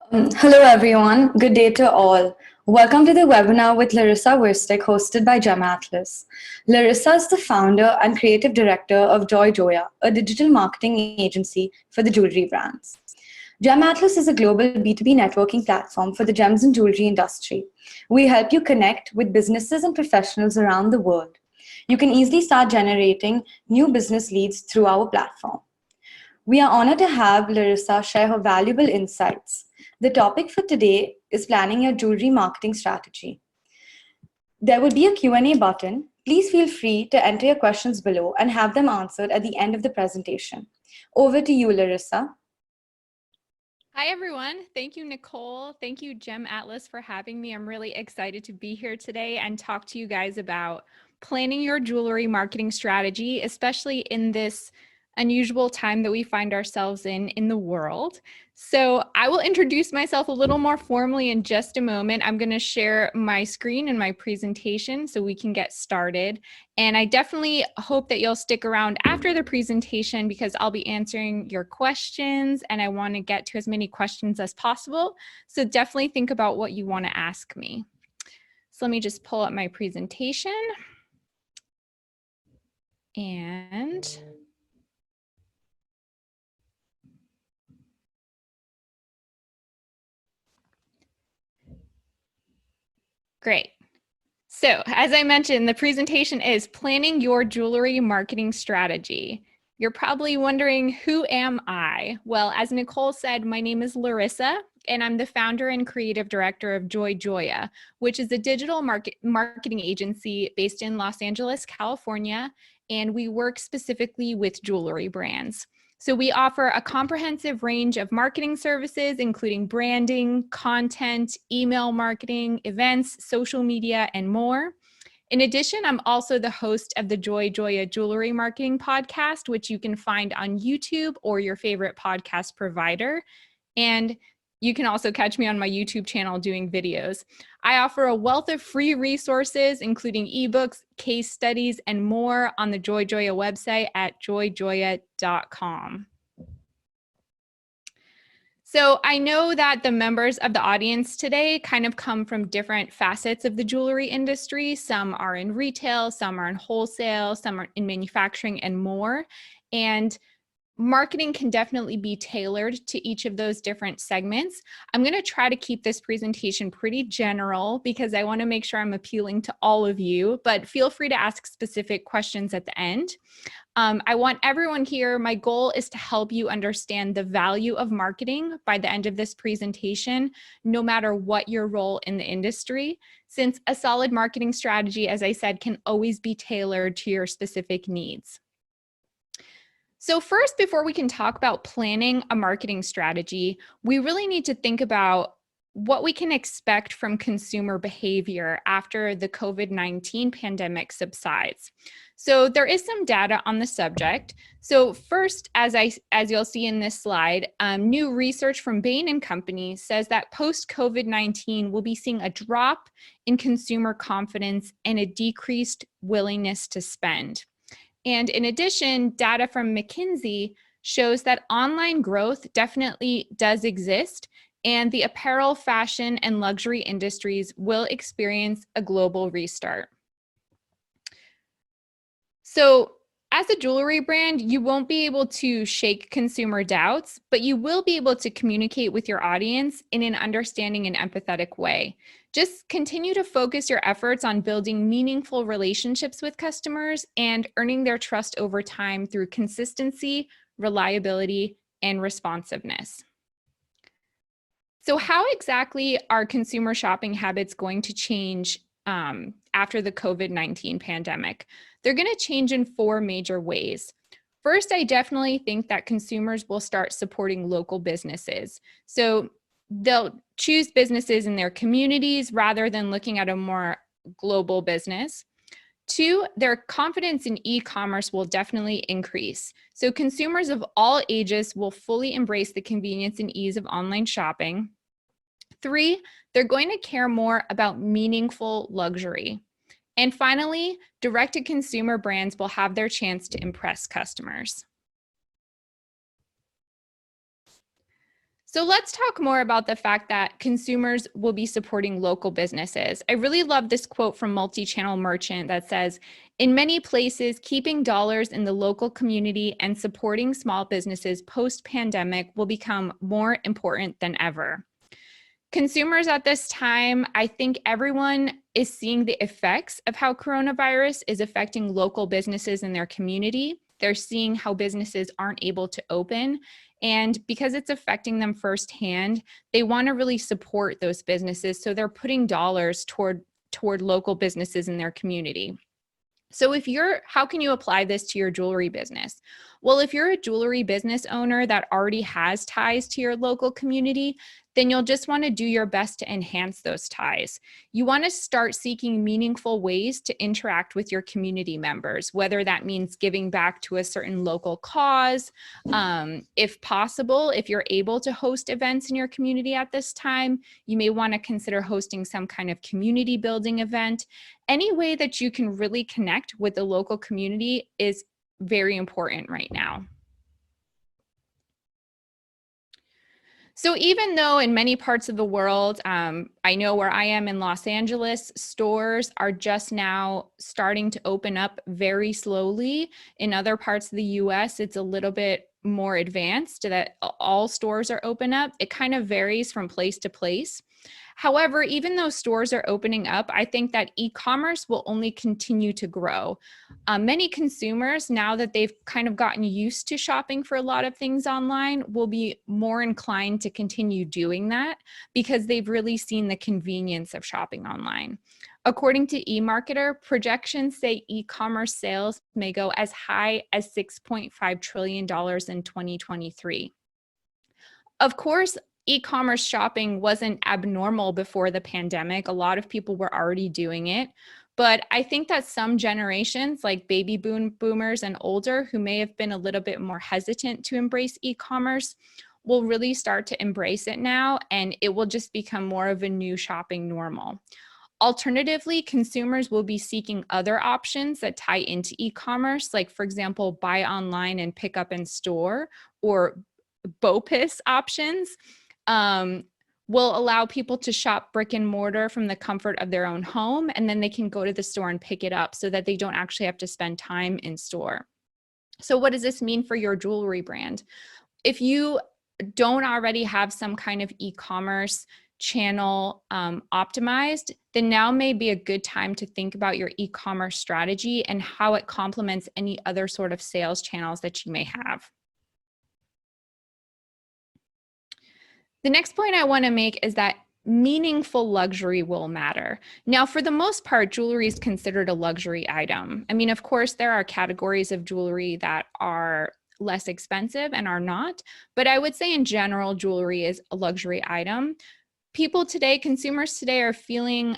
Hello, everyone. Good day to all. Welcome to the webinar with Laryssa Wirstiuk, hosted by GemAtlas. Larissa is the founder and creative director of Joya, a digital marketing agency for the jewelry brands. GemAtlas is a global B2B networking platform for the gems and jewelry industry. We help you connect with businesses and professionals around the world. You can easily start generating new business leads through our platform. We are honored to have Larissa share her valuable insights. The topic for today is planning your jewelry marketing strategy. There will be a Q&A button. Please feel free to enter your questions below and have them answered at the end of the presentation. Over to you, Larissa. Hi, everyone. Thank you, Nicole. Thank you, GemAtlas, for having me. I'm really excited to be here today and talk to you guys about planning your jewelry marketing strategy, especially in this unusual time that we find ourselves in the world. So I will introduce myself a little more formally in just a moment. I'm going to share my screen and my presentation so we can get started. And I definitely hope that you'll stick around after the presentation because I'll be answering your questions and I want to get to as many questions as possible. So definitely think about what you want to ask me. So let me just pull up my presentation. And great. So as I mentioned, the presentation is planning your jewelry marketing strategy. You're probably wondering, who am I? Well, as Nicole said, my name is Larissa, and I'm the founder and creative director of Joya, which is a digital marketing agency based in Los Angeles, California, and we work specifically with jewelry brands. So we offer a comprehensive range of marketing services, including branding, content, email marketing, events, social media, and more. In addition, I'm also the host of the Joya Jewellery Marketing Podcast, which you can find on YouTube or your favorite podcast provider. And you can also catch me on my YouTube channel doing videos. I offer a wealth of free resources, including ebooks, case studies, and more on the Joya website at joyjoya.com. So I know that the members of the audience today kind of come from different facets of the jewelry industry. Some are in retail, some are in wholesale, some are in manufacturing and more. And marketing can definitely be tailored to each of those different segments. I'm going to try to keep this presentation pretty general because I want to make sure I'm appealing to all of you, but feel free to ask specific questions at the end. I want everyone here, my goal is to help you understand the value of marketing by the end of this presentation, no matter what your role in the industry, since a solid marketing strategy, as I said, can always be tailored to your specific needs. So first, before we can talk about planning a marketing strategy, we really need to think about what we can expect from consumer behavior after the COVID-19 pandemic subsides. So there is some data on the subject. So first, as you'll see in this slide, new research from Bain & Company says that post-COVID-19, we'll be seeing a drop in consumer confidence and a decreased willingness to spend. And in addition, data from McKinsey shows that online growth definitely does exist, and the apparel, fashion, and luxury industries will experience a global restart. So as a jewelry brand, you won't be able to shake consumer doubts, but you will be able to communicate with your audience in an understanding and empathetic way. Just continue to focus your efforts on building meaningful relationships with customers and earning their trust over time through consistency, reliability, and responsiveness. So how exactly are consumer shopping habits going to change after the COVID-19 pandemic? They're going to change in 4 major ways. First, I definitely think that consumers will start supporting local businesses. So they'll choose businesses in their communities rather than looking at a more global business. 2, their confidence in e-commerce will definitely increase. So consumers of all ages will fully embrace the convenience and ease of online shopping. 3, they're going to care more about meaningful luxury. And finally, direct-to-consumer brands will have their chance to impress customers. So let's talk more about the fact that consumers will be supporting local businesses. I really love this quote from Multichannel Merchant that says, in many places, keeping dollars in the local community and supporting small businesses post-pandemic will become more important than ever. Consumers at this time, I think everyone is seeing the effects of how coronavirus is affecting local businesses in their community. They're seeing how businesses aren't able to open. And because it's affecting them firsthand, they want to really support those businesses. So they're putting dollars toward local businesses in their community. So how can you apply this to your jewelry business? Well, if you're a jewelry business owner that already has ties to your local community, then you'll just want to do your best to enhance those ties. You want to start seeking meaningful ways to interact with your community members, whether that means giving back to a certain local cause. If possible, if you're able to host events in your community at this time, you may want to consider hosting some kind of community building event. Any way that you can really connect with the local community is very important right now. So even though in many parts of the world, I know where I am in Los Angeles, stores are just now starting to open up very slowly. In other parts of the US, it's a little bit more advanced that all stores are open up. It kind of varies from place to place. However, even though stores are opening up, I think that e-commerce will only continue to grow. Many consumers, now that they've kind of gotten used to shopping for a lot of things online, will be more inclined to continue doing that because they've really seen the convenience of shopping online. According to eMarketer, projections say e-commerce sales may go as high as $6.5 trillion in 2023. Of course, e-commerce shopping wasn't abnormal before the pandemic. A lot of people were already doing it. But I think that some generations, like baby boomers and older, who may have been a little bit more hesitant to embrace e-commerce, will really start to embrace it now, and it will just become more of a new shopping normal. Alternatively, consumers will be seeking other options that tie into e-commerce, like, for example, buy online and pick up in store, or BOPIS options. Will allow people to shop brick and mortar from the comfort of their own home, and then they can go to the store and pick it up so that they don't actually have to spend time in store. So what does this mean for your jewelry brand? If you don't already have some kind of e-commerce channel optimized, then now may be a good time to think about your e-commerce strategy and how it complements any other sort of sales channels that you may have. The next point I want to make is that meaningful luxury will matter. Now, for the most part, jewelry is considered a luxury item. I mean, of course, there are categories of jewelry that are less expensive and are not, but I would say in general, jewelry is a luxury item. People today, consumers today, are feeling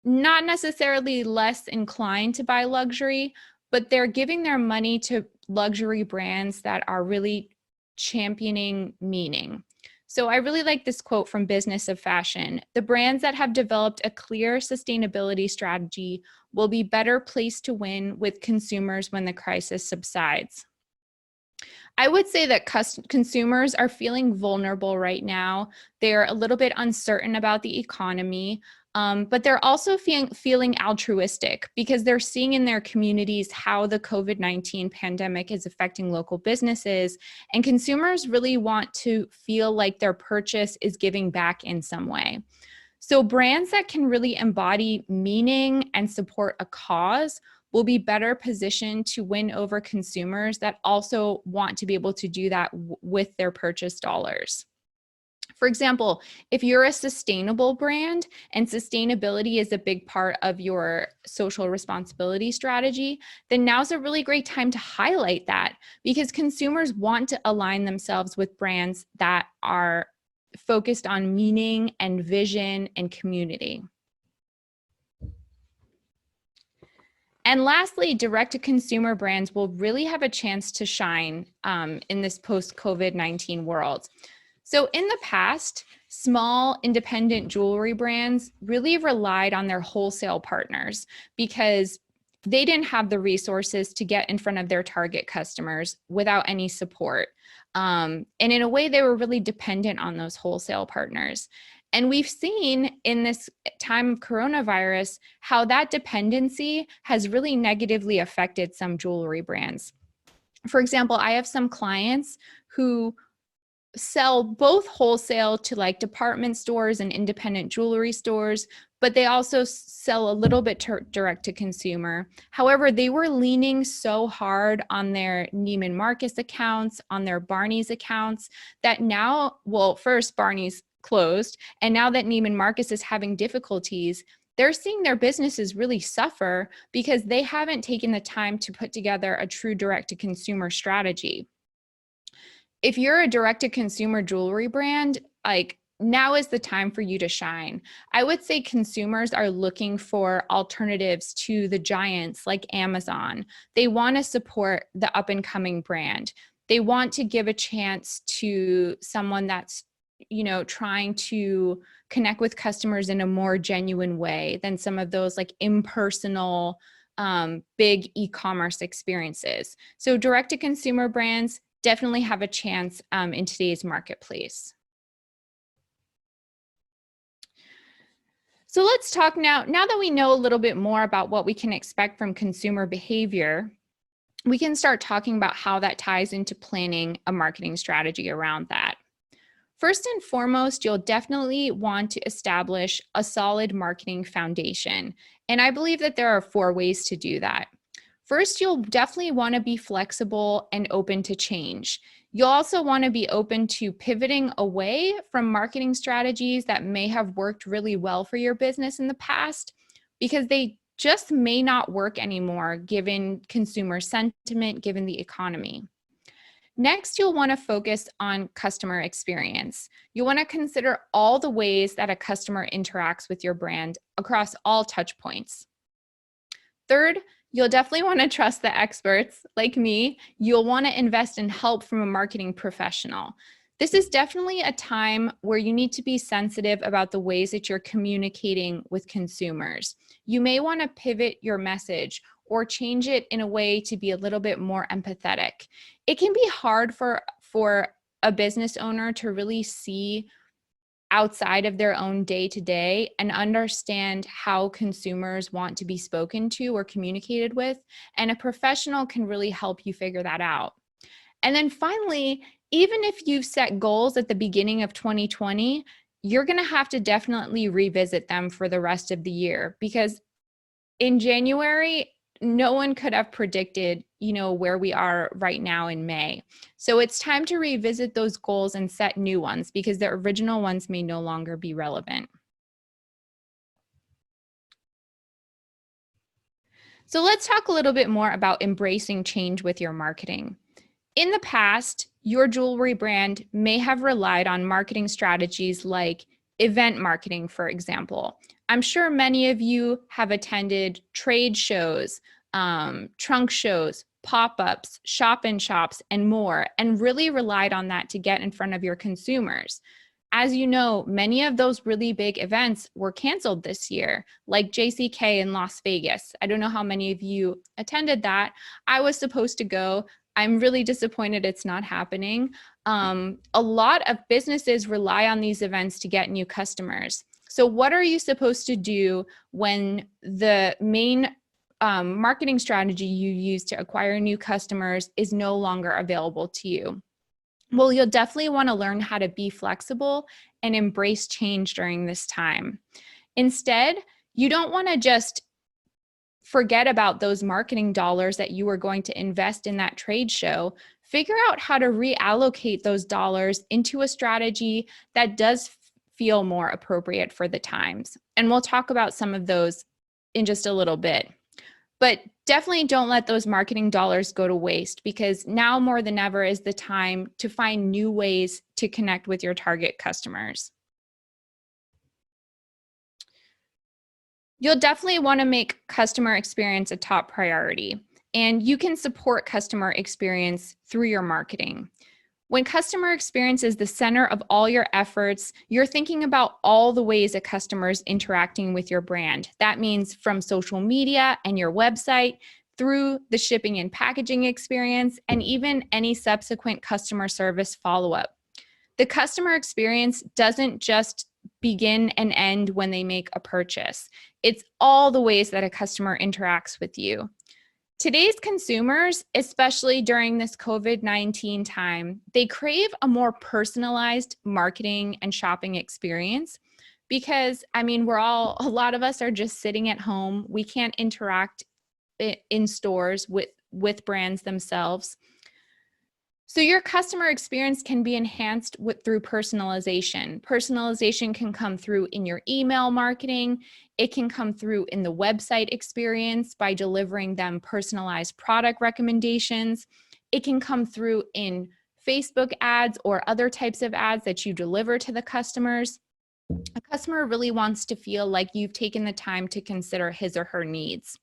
not necessarily less inclined to buy luxury, but they're giving their money to luxury brands that are really championing meaning. So I really like this quote from Business of Fashion. The brands that have developed a clear sustainability strategy will be better placed to win with consumers when the crisis subsides. I would say that consumers are feeling vulnerable right now. They're a little bit uncertain about the economy, but they're also feeling altruistic because they're seeing in their communities how the COVID-19 pandemic is affecting local businesses, and consumers really want to feel like their purchase is giving back in some way. So brands that can really embody meaning and support a cause will be better positioned to win over consumers that also want to be able to do that with their purchase dollars. For example, if you're a sustainable brand and sustainability is a big part of your social responsibility strategy, then now's a really great time to highlight that, because consumers want to align themselves with brands that are focused on meaning and vision and community. And lastly, direct-to-consumer brands will really have a chance to shine in this post-COVID-19 world. So in the past, small independent jewelry brands really relied on their wholesale partners because they didn't have the resources to get in front of their target customers without any support. And in a way, they were really dependent on those wholesale partners. And we've seen in this time of coronavirus how that dependency has really negatively affected some jewelry brands. For example, I have some clients who sell both wholesale to like department stores and independent jewelry stores, but they also sell a little bit direct to consumer. However, they were leaning so hard on their Neiman Marcus accounts, on their Barney's accounts, that now, well, first Barney's closed, and now that Neiman Marcus is having difficulties, they're seeing their businesses really suffer because they haven't taken the time to put together a true direct-to-consumer strategy. If you're a direct-to-consumer jewelry brand, like now is the time for you to shine. I would say consumers are looking for alternatives to the giants like Amazon. They want to support the up-and-coming brand. They want to give a chance to someone that's, you know, trying to connect with customers in a more genuine way than some of those like impersonal, big e-commerce experiences. So direct-to-consumer brands definitely have a chance in today's marketplace. So let's talk now that we know a little bit more about what we can expect from consumer behavior, we can start talking about how that ties into planning a marketing strategy around that. First and foremost, you'll definitely want to establish a solid marketing foundation. And I believe that there are 4 ways to do that. First, you'll definitely want to be flexible and open to change. You'll also want to be open to pivoting away from marketing strategies that may have worked really well for your business in the past, because they just may not work anymore given consumer sentiment, given the economy. Next, you'll want to focus on customer experience. You'll want to consider all the ways that a customer interacts with your brand across all touch points. Third, you'll definitely want to trust the experts like me. You'll want to invest in help from a marketing professional. This is definitely a time where you need to be sensitive about the ways that you're communicating with consumers. You may want to pivot your message or change it in a way to be a little bit more empathetic. It can be hard for a business owner to really see outside of their own day-to-day and understand how consumers want to be spoken to or communicated with, and a professional can really help you figure that out. And then finally, even if you've set goals at the beginning of 2020, you're going to have to definitely revisit them for the rest of the year, because in January, no one could have predicted, you know, where we are right now in May. So it's time to revisit those goals and set new ones, because the original ones may no longer be relevant. So let's talk a little bit more about embracing change with your marketing. In the past, your jewelry brand may have relied on marketing strategies like event marketing, for example. I'm sure many of you have attended trade shows, trunk shows, pop-ups, shop-in-shops, and more, and really relied on that to get in front of your consumers. As you know, many of those really big events were canceled this year, like JCK in Las Vegas. I don't know how many of you attended that. I was supposed to go. I'm really disappointed it's not happening. A lot of businesses rely on these events to get new customers. So what are you supposed to do when the main marketing strategy you use to acquire new customers is no longer available to you? Well, you'll definitely want to learn how to be flexible and embrace change during this time. Instead, you don't want to just forget about those marketing dollars that you were going to invest in that trade show. Figure out how to reallocate those dollars into a strategy that does feel more appropriate for the times. And we'll talk about some of those in just a little bit. But definitely don't let those marketing dollars go to waste, because now more than ever is the time to find new ways to connect with your target customers. You'll definitely want to make customer experience a top priority, and you can support customer experience through your marketing. When customer experience is the center of all your efforts, you're thinking about all the ways a customer is interacting with your brand. That means from social media and your website, through the shipping and packaging experience, and even any subsequent customer service follow-up. The customer experience doesn't just begin and end when they make a purchase. It's all the ways that a customer interacts with you. Today's consumers, especially during this COVID-19 time, they crave a more personalized marketing and shopping experience because, I mean, a lot of us are just sitting at home. We can't interact in stores with brands themselves. So your customer experience can be enhanced through personalization. Personalization can come through in your email marketing. It can come through in the website experience by delivering them personalized product recommendations. It can come through in Facebook ads or other types of ads that you deliver to the customers. A customer really wants to feel like you've taken the time to consider his or her needs.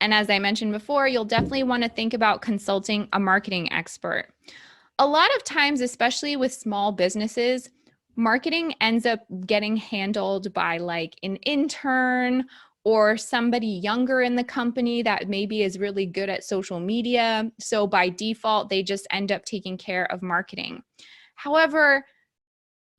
And as I mentioned before, you'll definitely want to think about consulting a marketing expert. A lot of times, especially with small businesses, marketing ends up getting handled by like an intern or somebody younger in the company that maybe is really good at social media. So by default, they just end up taking care of marketing. However,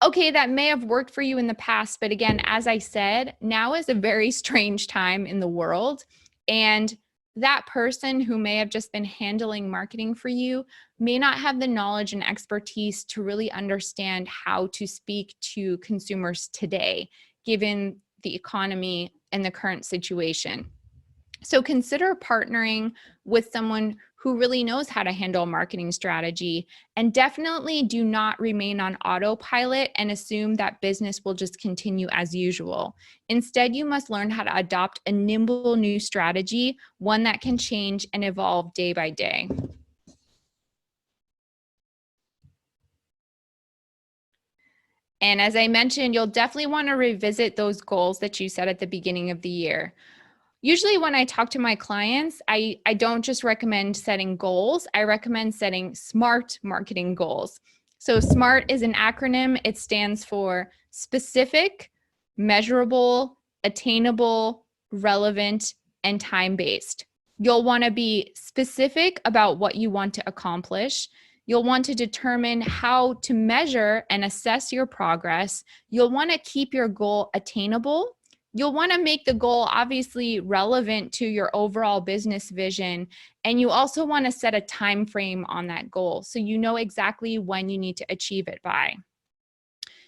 okay, that may have worked for you in the past, but again, as I said, now is a very strange time in the world. And that person who may have just been handling marketing for you may not have the knowledge and expertise to really understand how to speak to consumers today, given the economy and the current situation. So consider partnering with someone who really knows how to handle a marketing strategy, and definitely do not remain on autopilot and assume that business will just continue as usual. Instead, you must learn how to adopt a nimble new strategy, one that can change and evolve day by day. And as I mentioned, you'll definitely want to revisit those goals that you set at the beginning of the year. Usually when I talk to my clients, I don't just recommend setting goals, I recommend setting SMART marketing goals. So SMART is an acronym. It stands for specific, measurable, attainable, relevant, and time-based. You'll want to be specific about what you want to accomplish. You'll want to determine how to measure and assess your progress. You'll want to keep your goal attainable. You'll want to make the goal obviously relevant to your overall business vision. And you also want to set a time frame on that goal so you know exactly when you need to achieve it by.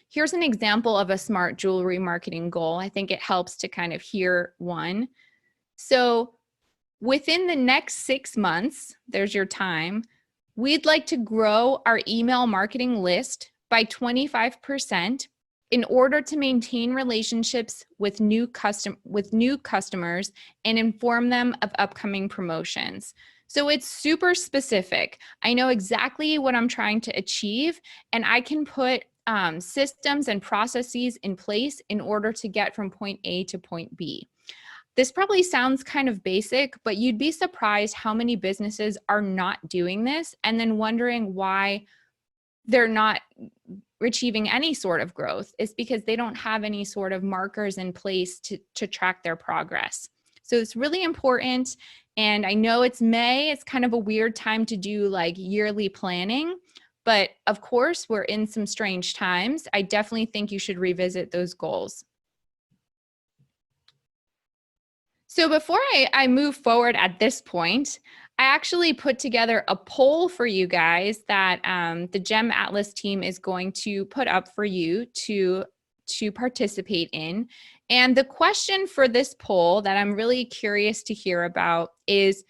Here's an example of a SMART jewelry marketing goal. I think it helps to kind of hear one. So within the next 6 months, there's your time, we'd like to grow our email marketing list by 25% in order to maintain relationships with new customers and inform them of upcoming promotions. So it's super specific. I know exactly what I'm trying to achieve, and I can put systems and processes in place in order to get from point A to point B. This probably sounds kind of basic, but you'd be surprised how many businesses are not doing this and then wondering why they're not achieving any sort of growth. Is because they don't have any sort of markers in place to track their progress. So it's really important. And I know it's May, it's kind of a weird time to do like yearly planning, but of course we're in some strange times. I definitely think you should revisit those goals. So before I move forward at this point, I actually put together a poll for you guys that the GemAtlas team is going to put up for you to participate in. And the question for this poll that I'm really curious to hear about is,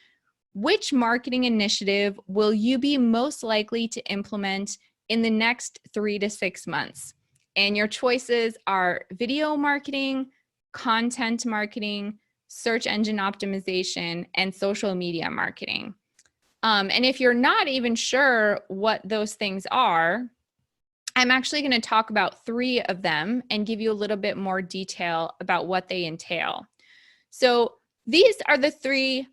which marketing initiative will you be most likely to implement in the next 3 to 6 months? And your choices are video marketing, content marketing, search engine optimization, and social media marketing. And if you're not even sure what those things are, I'm actually going to talk about 3 of them and give you a little bit more detail about what they entail. So these are the 3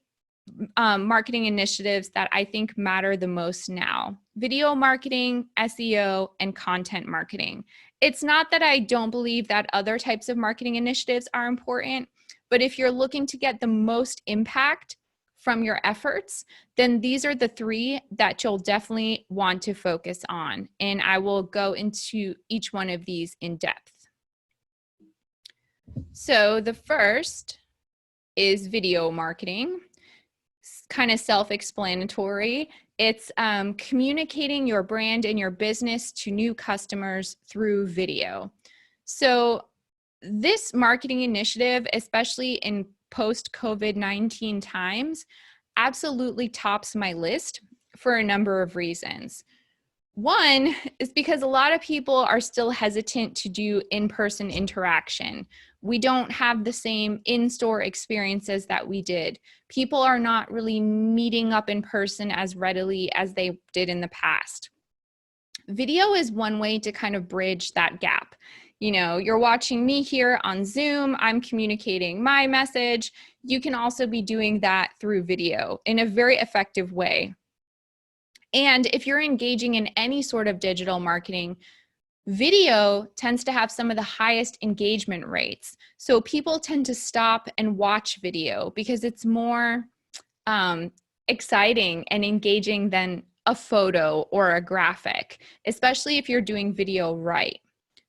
marketing initiatives that I think matter the most now: video marketing, SEO, and content marketing. It's not that I don't believe that other types of marketing initiatives are important, but if you're looking to get the most impact from your efforts, then these are the three that you'll definitely want to focus on. And I will go into each one of these in depth. So the first is video marketing. Kind of self-explanatory. It's communicating your brand and your business to new customers through video. So this marketing initiative, especially in post-COVID-19 times, absolutely tops my list for a number of reasons. One is because a lot of people are still hesitant to do in-person interaction. We don't have the same in-store experiences that we did. People are not really meeting up in person as readily as they did in the past. Video is one way to kind of bridge that gap. You know, you're watching me here on Zoom, I'm communicating my message. You can also be doing that through video in a very effective way. And if you're engaging in any sort of digital marketing, video tends to have some of the highest engagement rates. So people tend to stop and watch video because it's more exciting and engaging than a photo or a graphic, especially if you're doing video right.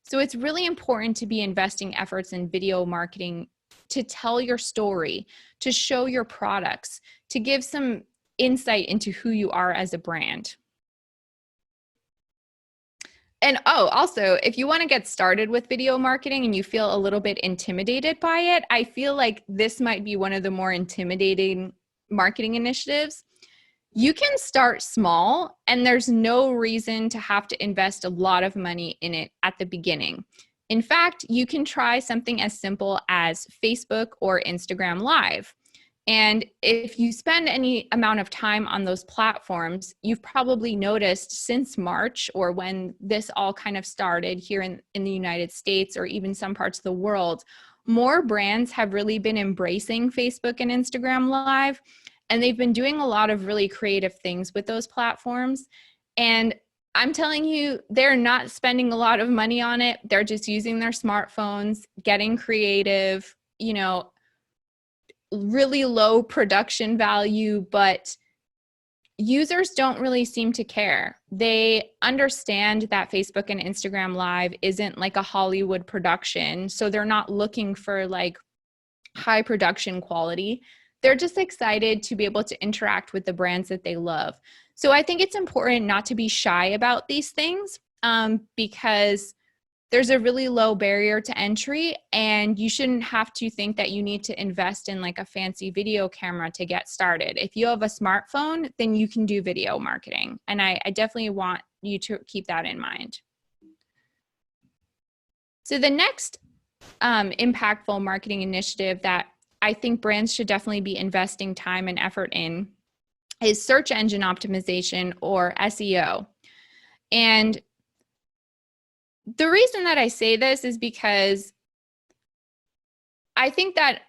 So it's really important to be investing efforts in video marketing to tell your story, to show your products, to give some insight into who you are as a brand. And also, if you want to get started with video marketing and you feel a little bit intimidated by it, I feel like this might be one of the more intimidating marketing initiatives. You can start small, and there's no reason to have to invest a lot of money in it at the beginning. In fact, you can try something as simple as Facebook or Instagram Live. And if you spend any amount of time on those platforms, you've probably noticed since March, or when this all kind of started here in the United States or even some parts of the world, more brands have really been embracing Facebook and Instagram Live. And they've been doing a lot of really creative things with those platforms. And I'm telling you, they're not spending a lot of money on it. They're just using their smartphones, getting creative, you know, really low production value, but users don't really seem to care. They understand that Facebook and Instagram Live isn't like a Hollywood production, so they're not looking for like high production quality. They're just excited to be able to interact with the brands that they love. So I think it's important not to be shy about these things because there's a really low barrier to entry, and you shouldn't have to think that you need to invest in like a fancy video camera to get started. If you have a smartphone, then you can do video marketing. And I definitely want you to keep that in mind. So the next impactful marketing initiative that I think brands should definitely be investing time and effort in is search engine optimization, or SEO. And the reason that I say this is because I think that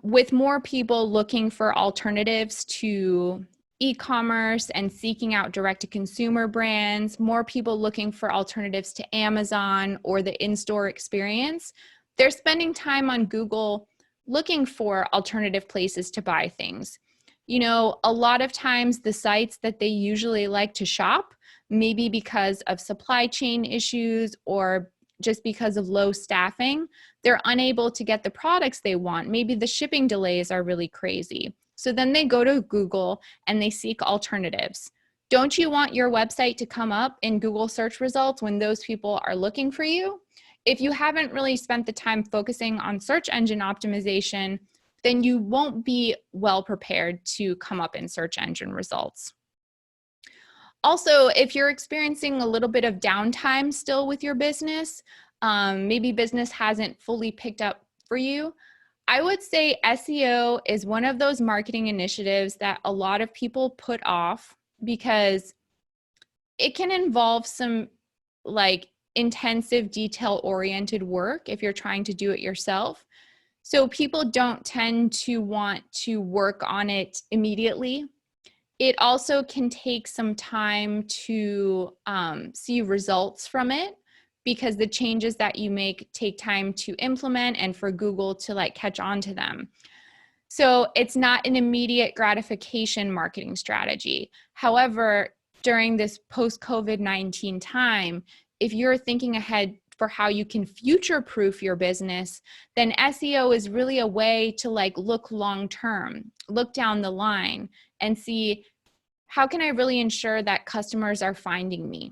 with more people looking for alternatives to e-commerce and seeking out direct-to-consumer brands, more people looking for alternatives to Amazon or the in-store experience, they're spending time on Google looking for alternative places to buy things. You know, a lot of times the sites that they usually like to shop, maybe because of supply chain issues or just because of low staffing, they're unable to get the products they want. Maybe the shipping delays are really crazy. So then they go to Google and they seek alternatives. Don't you want your website to come up in Google search results when those people are looking for you? If you haven't really spent the time focusing on search engine optimization, then you won't be well prepared to come up in search engine results. Also, if you're experiencing a little bit of downtime still with your business, maybe business hasn't fully picked up for you, I would say SEO is one of those marketing initiatives that a lot of people put off because it can involve some like intensive detail-oriented work if you're trying to do it yourself. So people don't tend to want to work on it immediately. It also can take some time to see results from it, because the changes that you make take time to implement and for Google to like catch on to them. So it's not an immediate gratification marketing strategy. However, during this post-COVID-19 time, if you're thinking ahead for how you can future-proof your business, then SEO is really a way to like look long-term, look down the line and see, how can I really ensure that customers are finding me?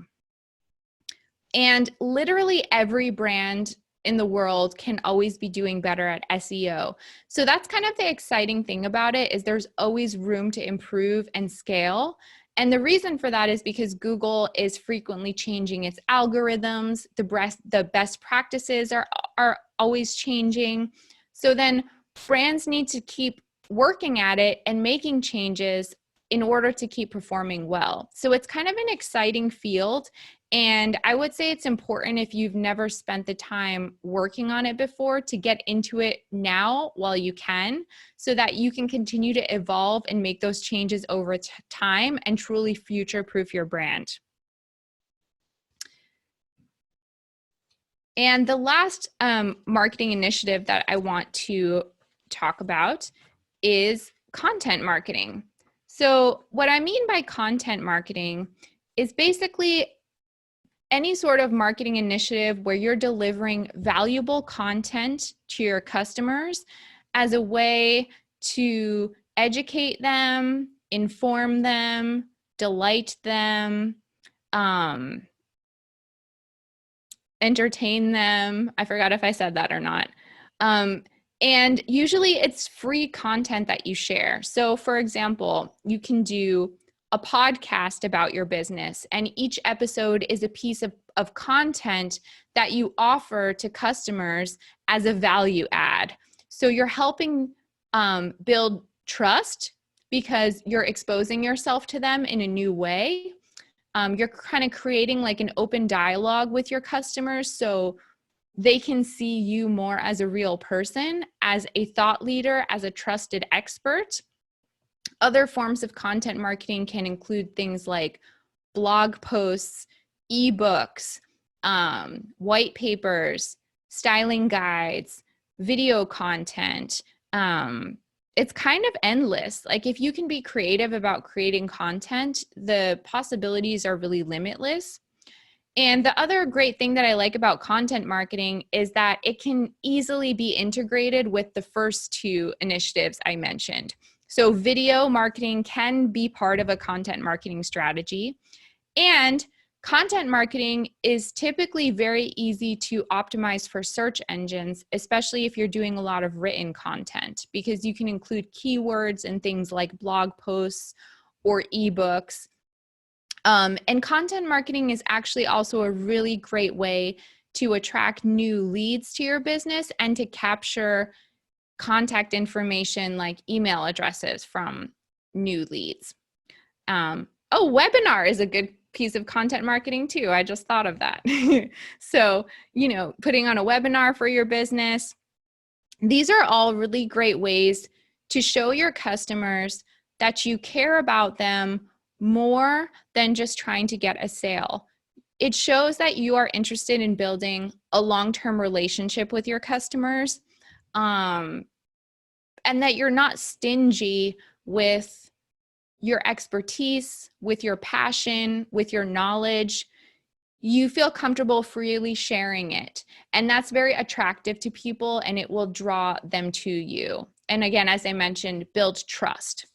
And literally every brand in the world can always be doing better at SEO. So that's kind of the exciting thing about it, is there's always room to improve and scale. And the reason for that is because Google is frequently changing its algorithms. The best practices are always changing. So then brands need to keep working at it and making changes in order to keep performing well. So it's kind of an exciting field. And I would say it's important, if you've never spent the time working on it before, to get into it now while you can, so that you can continue to evolve and make those changes over time and truly future-proof your brand. And the last marketing initiative that I want to talk about is content marketing. So what I mean by content marketing is basically any sort of marketing initiative where you're delivering valuable content to your customers as a way to educate them, inform them, delight them, entertain them. I forgot if I said that or not. And usually it's free content that you share. So for example, you can do a podcast about your business, and each episode is a piece of content that you offer to customers as a value add. So you're helping build trust because you're exposing yourself to them in a new way. You're kind of creating like an open dialogue with your customers, so they can see you more as a real person, as a thought leader, as a trusted expert. Other forms of content marketing can include things like blog posts, ebooks, white papers, styling guides, video content. It's kind of endless. Like, if you can be creative about creating content, the possibilities are really limitless. And the other great thing that I like about content marketing is that it can easily be integrated with the first two initiatives I mentioned. So video marketing can be part of a content marketing strategy, and content marketing is typically very easy to optimize for search engines, especially if you're doing a lot of written content, because you can include keywords and things like blog posts or ebooks. And content marketing is actually also a really great way to attract new leads to your business and to capture contact information like email addresses from new leads. Webinar is a good piece of content marketing too. I just thought of that. So, putting on a webinar for your business. These are all really great ways to show your customers that you care about them more than just trying to get a sale. It shows that you are interested in building a long-term relationship with your customers, and that you're not stingy with your expertise, with your passion, with your knowledge. You feel comfortable freely sharing it. And that's very attractive to people, and it will draw them to you. And again, as I mentioned, build trust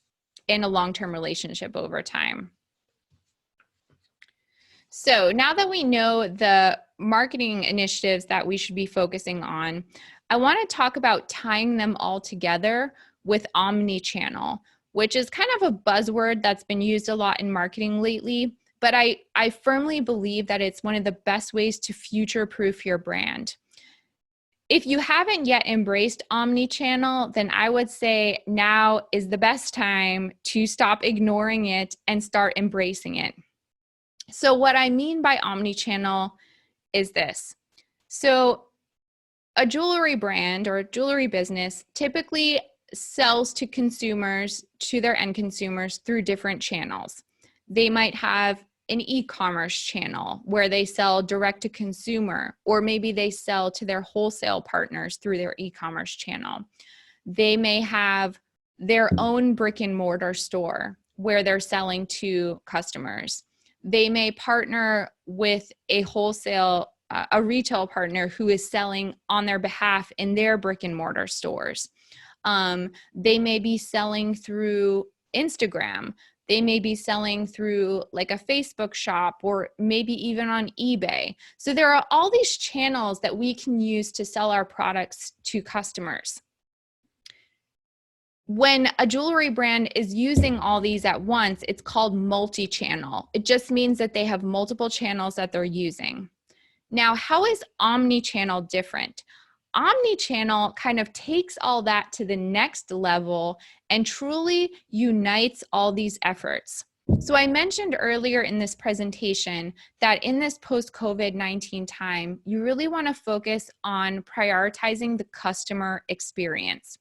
in a long-term relationship over time. So now that we know the marketing initiatives that we should be focusing on, I want to talk about tying them all together with omnichannel, which is kind of a buzzword that's been used a lot in marketing lately, but I firmly believe that it's one of the best ways to future-proof your brand. If you haven't yet embraced omnichannel, then I would say now is the best time to stop ignoring it and start embracing it. So what I mean by omnichannel is this. So a jewelry brand or a jewelry business typically sells to consumers, to their end consumers through different channels. They might have an e-commerce channel where they sell direct to consumer, or maybe they sell to their wholesale partners through their e-commerce channel. They may have their own brick and mortar store where they're selling to customers. They may partner with a retail partner who is selling on their behalf in their brick and mortar stores. They may be selling through Instagram. They may be selling through like a Facebook shop, or maybe even on eBay. So there are all these channels that we can use to sell our products to customers. When a jewelry brand is using all these at once, it's called multi-channel. It just means that they have multiple channels that they're using. Now, how is omni-channel different? Omni-channel kind of takes all that to the next level and truly unites all these efforts. So I mentioned earlier in this presentation that in this post-COVID-19 time, you really want to focus on prioritizing the customer experience.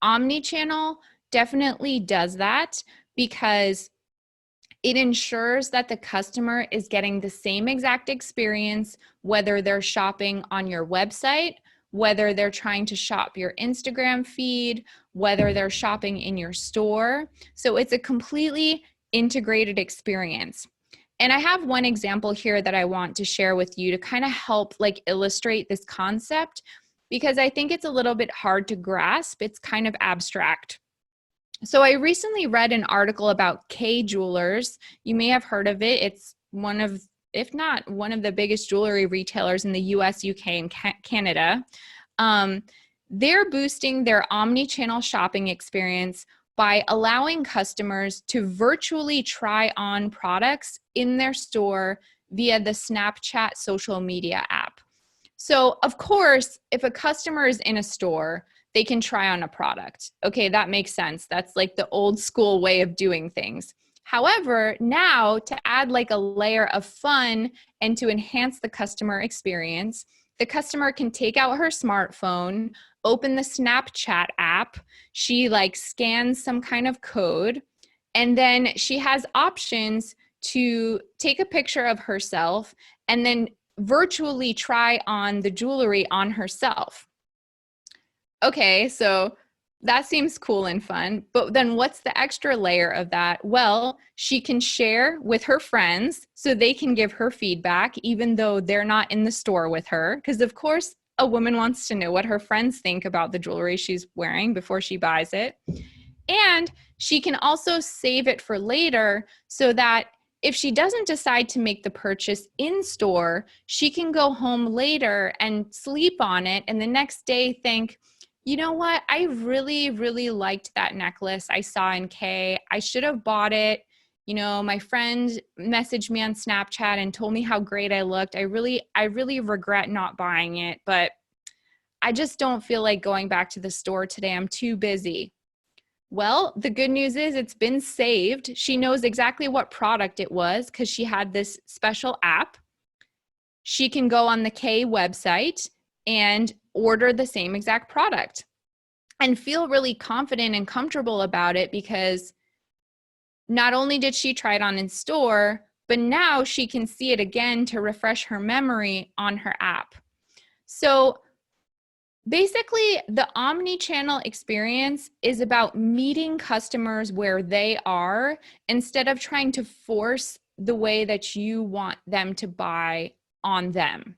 Omnichannel definitely does that because it ensures that the customer is getting the same exact experience, whether they're shopping on your website, whether they're trying to shop your Instagram feed, whether they're shopping in your store. So it's a completely integrated experience. And I have one example here that I want to share with you to kind of help like illustrate this concept, because I think it's a little bit hard to grasp. It's kind of abstract. So I recently read an article about Kay Jewelers. You may have heard of it. It's one of, if not one of the biggest jewelry retailers in the US, UK, and Canada. They're boosting their omni-channel shopping experience by allowing customers to virtually try on products in their store via the Snapchat social media app. So of course, if a customer is in a store, they can try on a product. Okay, that makes sense. That's like the old school way of doing things. However, now to add like a layer of fun and to enhance the customer experience, the customer can take out her smartphone, open the Snapchat app, she like scans some kind of code, and then she has options to take a picture of herself and then virtually try on the jewelry on herself. Okay, so that seems cool and fun, but then what's the extra layer of that? Well, she can share with her friends so they can give her feedback even though they're not in the store with her, because of course a woman wants to know what her friends think about the jewelry she's wearing before she buys it. And she can also save it for later so that if she doesn't decide to make the purchase in store, she can go home later and sleep on it and the next day think, you know what, I really, really liked that necklace I saw in Kay. I should have bought it. You know, my friend messaged me on Snapchat and told me how great I looked. I really regret not buying it, but I just don't feel like going back to the store today. I'm too busy. Well, the good news is it's been saved. She knows exactly what product it was because she had this special app. She can go on the Kay website and order the same exact product and feel really confident and comfortable about it because not only did she try it on in store, but now she can see it again to refresh her memory on her app. So basically, the omni-channel experience is about meeting customers where they are instead of trying to force the way that you want them to buy on them.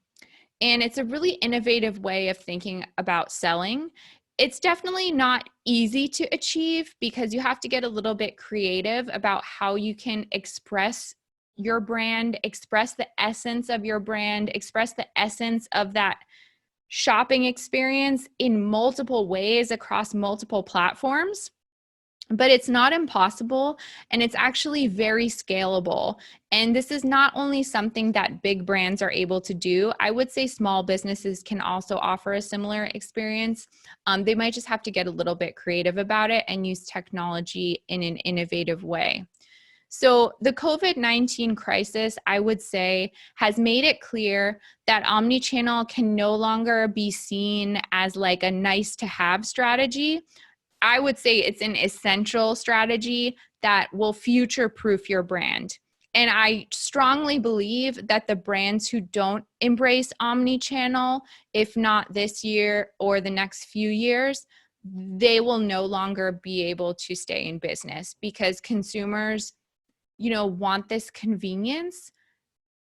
And it's a really innovative way of thinking about selling. It's definitely not easy to achieve because you have to get a little bit creative about how you can express your brand, express the essence of your brand, express the essence of that shopping experience in multiple ways across multiple platforms. But it's not impossible, and it's actually very scalable. And this is not only something that big brands are able to do. I would say small businesses can also offer a similar experience. They might just have to get a little bit creative about it and use technology in an innovative way. So the COVID-19 crisis, I would say, has made it clear that omnichannel can no longer be seen as like a nice to have strategy. I would say it's an essential strategy that will future-proof your brand. And I strongly believe that the brands who don't embrace omnichannel, if not this year or the next few years, they will no longer be able to stay in business because consumers, want this convenience.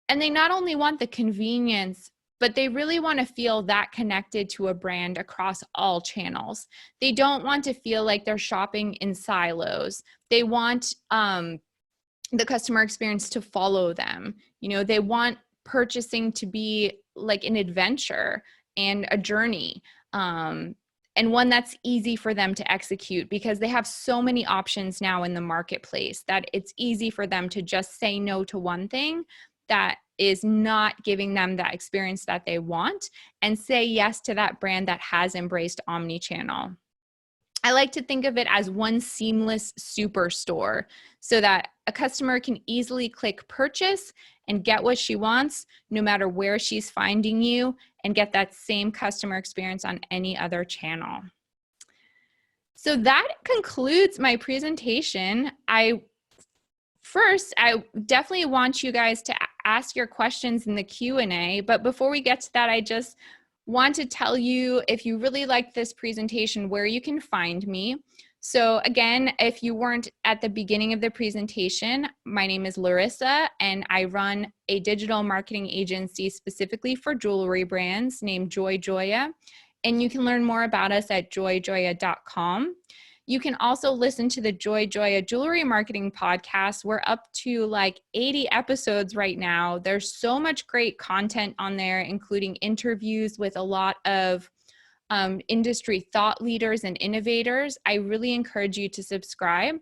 And they not only want the convenience, but they really want to feel that connected to a brand across all channels. They don't want to feel like they're shopping in silos. They want the customer experience to follow them. They want purchasing to be like an adventure and a journey. And one that's easy for them to execute because they have so many options now in the marketplace that it's easy for them to just say no to one thing that is not giving them that experience that they want and say yes to that brand that has embraced omnichannel. I like to think of it as one seamless superstore so that a customer can easily click purchase and get what she wants no matter where she's finding you and get that same customer experience on any other channel. So that concludes my presentation. I definitely want you guys to ask your questions in the Q&A, but before we get to that, I just want to tell you, if you really liked this presentation, where you can find me. So again, if you weren't at the beginning of the presentation, my name is Larissa and I run a digital marketing agency specifically for jewelry brands named JoyJoya. And you can learn more about us at joyjoya.com. You can also listen to the JoyJoya Jewellery Marketing Podcast. We're up to like 80 episodes right now. There's so much great content on there, including interviews with a lot of industry thought leaders and innovators. I really encourage you to subscribe.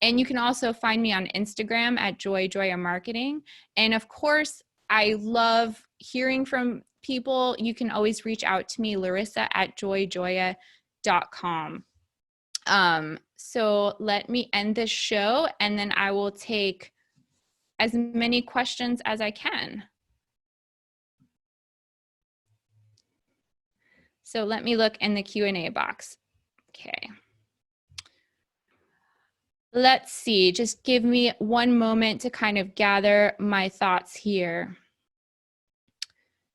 And you can also find me on Instagram at JoyJoya Marketing. And of course, I love hearing from people. You can always reach out to me, Larissa at joyjoya.com. So let me end this show and then I will take as many questions as I can. So let me look in the Q&A box. Okay. Let's see, just give me one moment to kind of gather my thoughts here.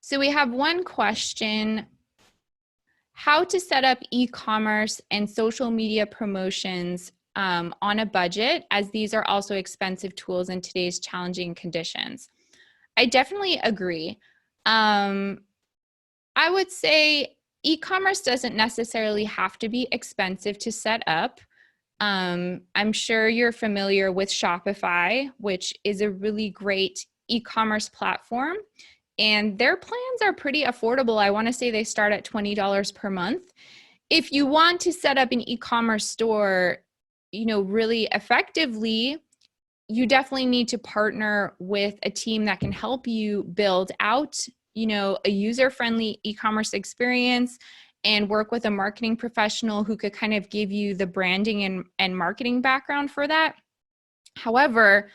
So we have one question: how to set up e-commerce and social media promotions on a budget, as these are also expensive tools in today's challenging conditions. I definitely agree. I would say e-commerce doesn't necessarily have to be expensive to set up. I'm sure you're familiar with Shopify, which is a really great e-commerce platform. And their plans are pretty affordable. I want to say they start at $20 per month. If you want to set up an e-commerce store, really effectively, you definitely need to partner with a team that can help you build out, a user-friendly e-commerce experience and work with a marketing professional who could kind of give you the branding and marketing background for that. However,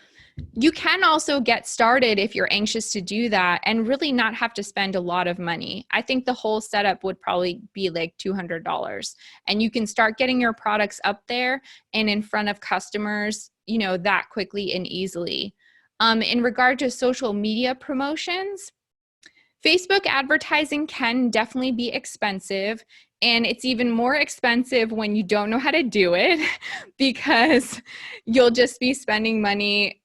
you can also get started if you're anxious to do that and really not have to spend a lot of money. I think the whole setup would probably be like $200, and you can start getting your products up there and in front of customers, that quickly and easily. In regard to social media promotions, Facebook advertising can definitely be expensive, and it's even more expensive when you don't know how to do it because you'll just be spending money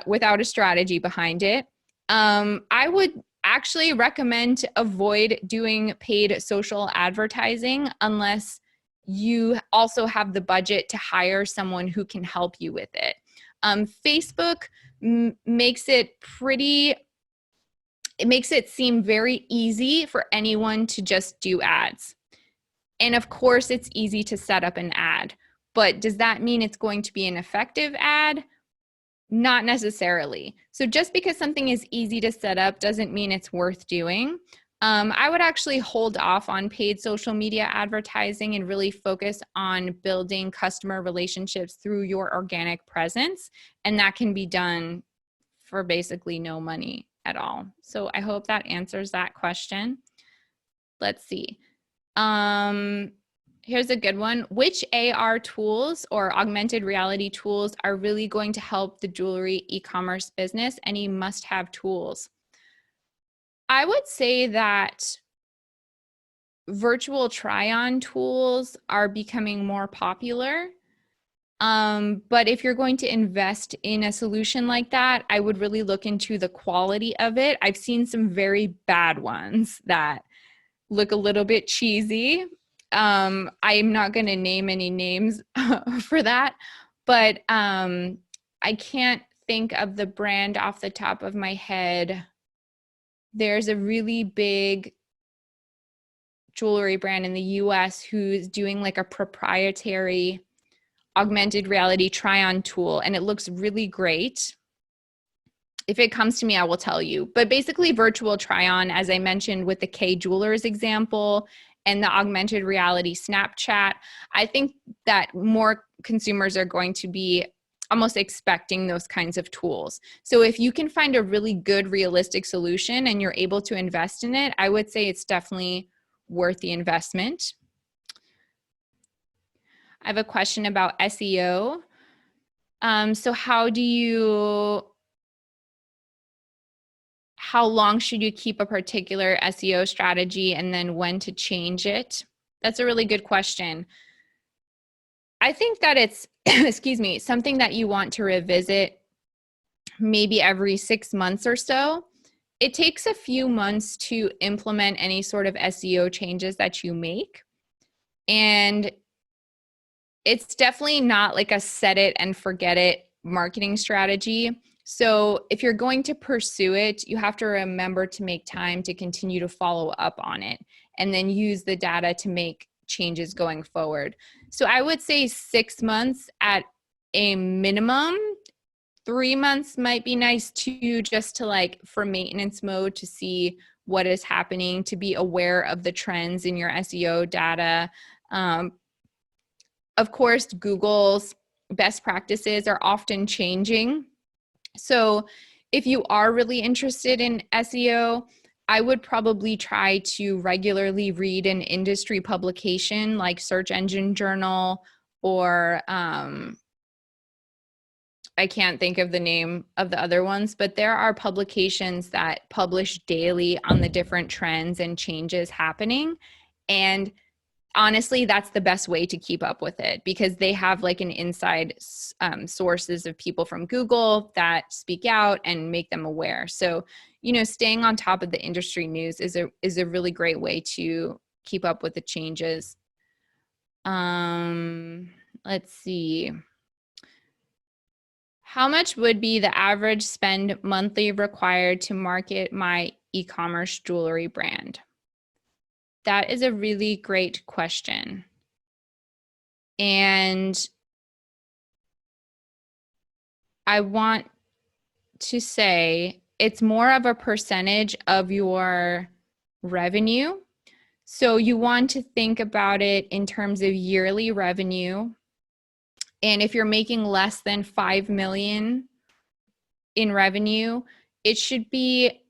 without a strategy behind it. I would actually recommend to avoid doing paid social advertising unless you also have the budget to hire someone who can help you with it. Facebook makes it seem very easy for anyone to just do ads. And of course, it's easy to set up an ad, but does that mean it's going to be an effective ad? Not necessarily. So just because something is easy to set up doesn't mean it's worth doing. I would actually hold off on paid social media advertising and really focus on building customer relationships through your organic presence. And that can be done for basically no money at all. So I hope that answers that question. Let's see. Here's a good one. Which AR tools or augmented reality tools are really going to help the jewelry e-commerce business? Any must-have tools? I would say that virtual try-on tools are becoming more popular. But if you're going to invest in a solution like that, I would really look into the quality of it. I've seen some very bad ones that look a little bit cheesy. I'm not going to name any names for that, but I can't think of the brand off the top of my head. There's a really big jewelry brand in the US who's doing like a proprietary augmented reality try-on tool, and it looks really great. If it comes to me, I will tell you. But basically virtual try-on, as I mentioned with the K Jewelers example and the augmented reality Snapchat, I think that more consumers are going to be almost expecting those kinds of tools. So if you can find a really good, realistic solution and you're able to invest in it, I would say it's definitely worth the investment. I have a question about SEO. So how long should you keep a particular SEO strategy and then when to change it? That's a really good question. I think that it's, excuse me, something that you want to revisit maybe every 6 months or so. It takes a few months to implement any sort of SEO changes that you make. And it's definitely not like a set it and forget it marketing strategy. So if you're going to pursue it, you have to remember to make time to continue to follow up on it and then use the data to make changes going forward. So I would say 6 months at a minimum. 3 months might be nice too, just to like for maintenance mode to see what is happening, to be aware of the trends in your SEO data. Of course, Google's best practices are often changing. So if you are really interested in SEO, I would probably try to regularly read an industry publication like Search Engine Journal or I can't think of the name of the other ones, but there are publications that publish daily on the different trends and changes happening. And honestly, that's the best way to keep up with it because they have like an inside sources of people from Google that speak out and make them aware. So, you know, staying on top of the industry news is a really great way to keep up with the changes. Let's see. How much would be the average spend monthly required to market my e-commerce jewelry brand? That is a really great question. And I want to say it's more of a percentage of your revenue. So you want to think about it in terms of yearly revenue. And if you're making less than 5 million in revenue, it should be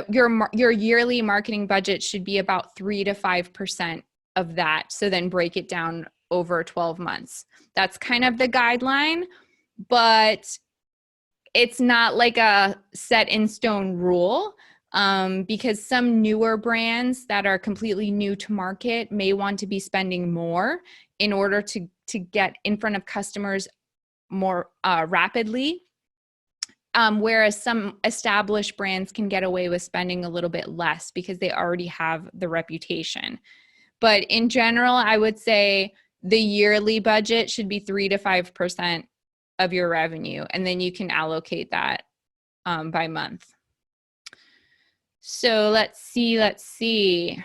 your yearly marketing budget should be about 3 to 5% of that. So then break it down over 12 months. That's kind of the guideline, but it's not like a set in stone rule because some newer brands that are completely new to market may want to be spending more in order to get in front of customers more rapidly. Whereas some established brands can get away with spending a little bit less because they already have the reputation. But in general, I would say the yearly budget should be 3 to 5% of your revenue, and then you can allocate that by month. So let's see.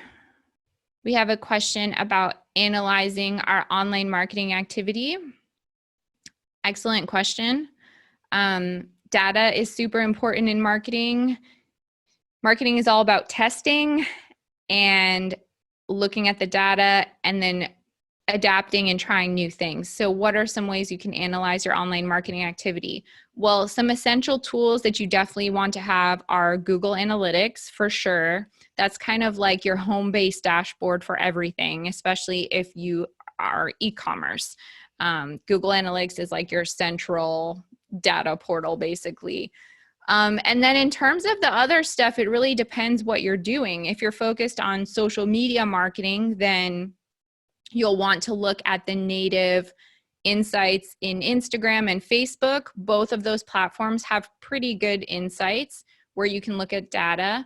We have a question about analyzing our online marketing activity. Excellent question. Data is super important in marketing. Marketing is all about testing and looking at the data and then adapting and trying new things. So what are some ways you can analyze your online marketing activity? Well, some essential tools that you definitely want to have are Google Analytics for sure. That's kind of like your home-based dashboard for everything, especially if you are e-commerce. Google Analytics is like your central data portal, basically. And then in terms of the other stuff, it really depends what you're doing. If you're focused on social media marketing, then you'll want to look at the native insights in Instagram and Facebook. Both of those platforms have pretty good insights where you can look at data.